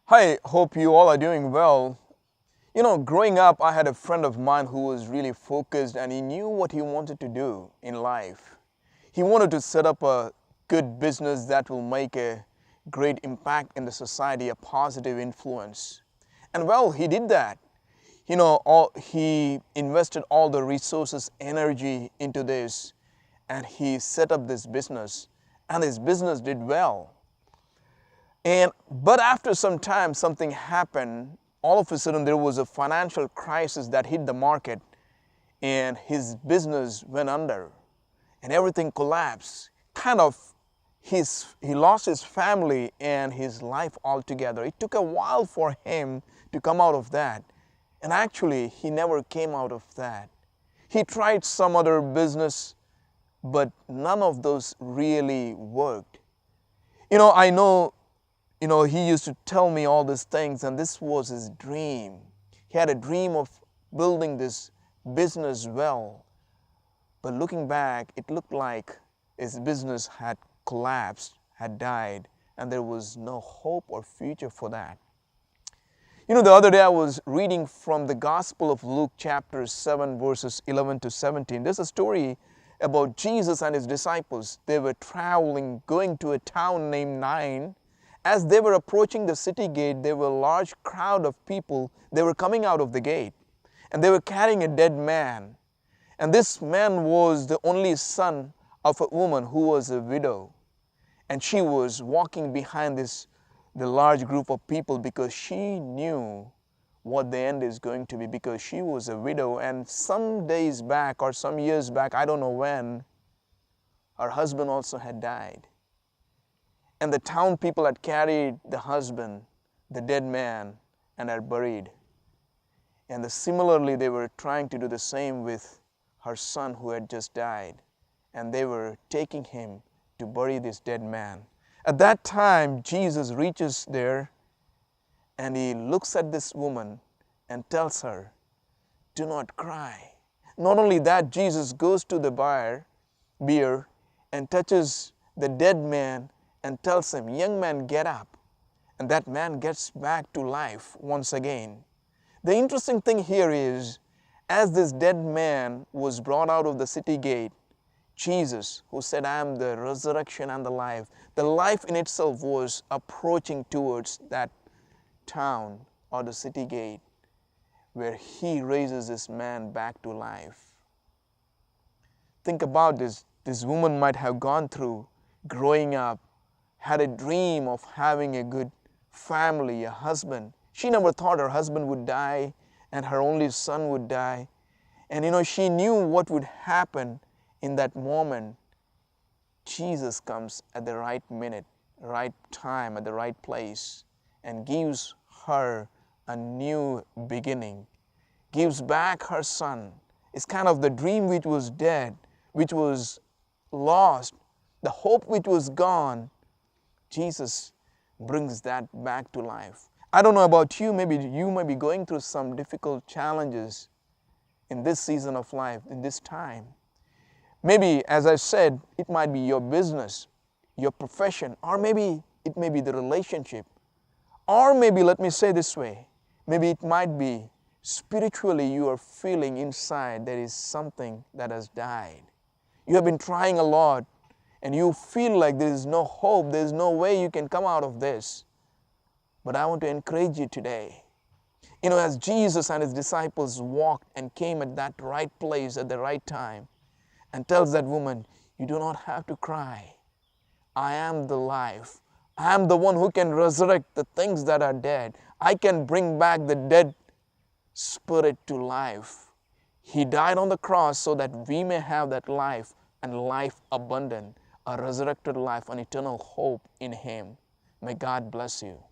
Hi, hope you all are doing well. Growing up, I had a friend of mine who was really focused and he knew what he wanted to do in life. He wanted to set up a good business that will make a great impact in the society, a positive influence. And well, he did that. He invested all the resources, energy into this, and he set up this business, and his business did well. But after some time, something happened. All of a sudden, there was a financial crisis that hit the market, and his business went under, and everything collapsed. He lost his family and his life altogether. It took a while for him to come out of that, and actually, he never came out of that. He tried some other business, but none of those really worked. I know he used to tell me all these things, and this was his dream. He had a dream of building this business well. But looking back, it looked like his business had collapsed, had died, and there was no hope or future for that. The other day I was reading from the Gospel of Luke, chapter 7, verses 11 to 17. There's a story about Jesus and his disciples. They were traveling, going to a town named Nain. As they were approaching the city gate, there were a large crowd of people. They were coming out of the gate, and they were carrying a dead man. And this man was the only son of a woman who was a widow. And she was walking behind the large group of people because she knew what the end is going to be, because she was a widow. And some days back or some years back, I don't know when, her husband also had died. And the town people had carried the husband, the dead man, and had buried. And similarly, they were trying to do the same with her son who had just died. And they were taking him to bury this dead man. At that time, Jesus reaches there and he looks at this woman and tells her, "Do not cry." Not only that, Jesus goes to the bier and touches the dead man and tells him, "Young man, get up." And that man gets back to life once again. The interesting thing here is, as this dead man was brought out of the city gate, Jesus, who said, "I am the resurrection and the life in itself was approaching towards that town or the city gate where he raises this man back to life. Think about this. This woman might have gone through growing up, had a dream of having a good family, a husband. She never thought her husband would die and her only son would die. And she knew what would happen in that moment. Jesus comes at the right minute, right time, at the right place, and gives her a new beginning, gives back her son. It's kind of the dream which was dead, which was lost, the hope which was gone. Jesus brings that back to life. I don't know about you, maybe you may be going through some difficult challenges in this season of life, in this time. Maybe, as I said, it might be your business, your profession, or maybe it may be the relationship. Or maybe, let me say this way, maybe it might be spiritually you are feeling inside there is something that has died. You have been trying a lot and you feel like there is no hope, there is no way you can come out of this. But I want to encourage you today. As Jesus and his disciples walked and came at that right place at the right time, and tells that woman, "You do not have to cry. I am the life. I am the one who can resurrect the things that are dead. I can bring back the dead spirit to life." He died on the cross so that we may have that life, and life abundant, a resurrected life, an eternal hope in him. May God bless you.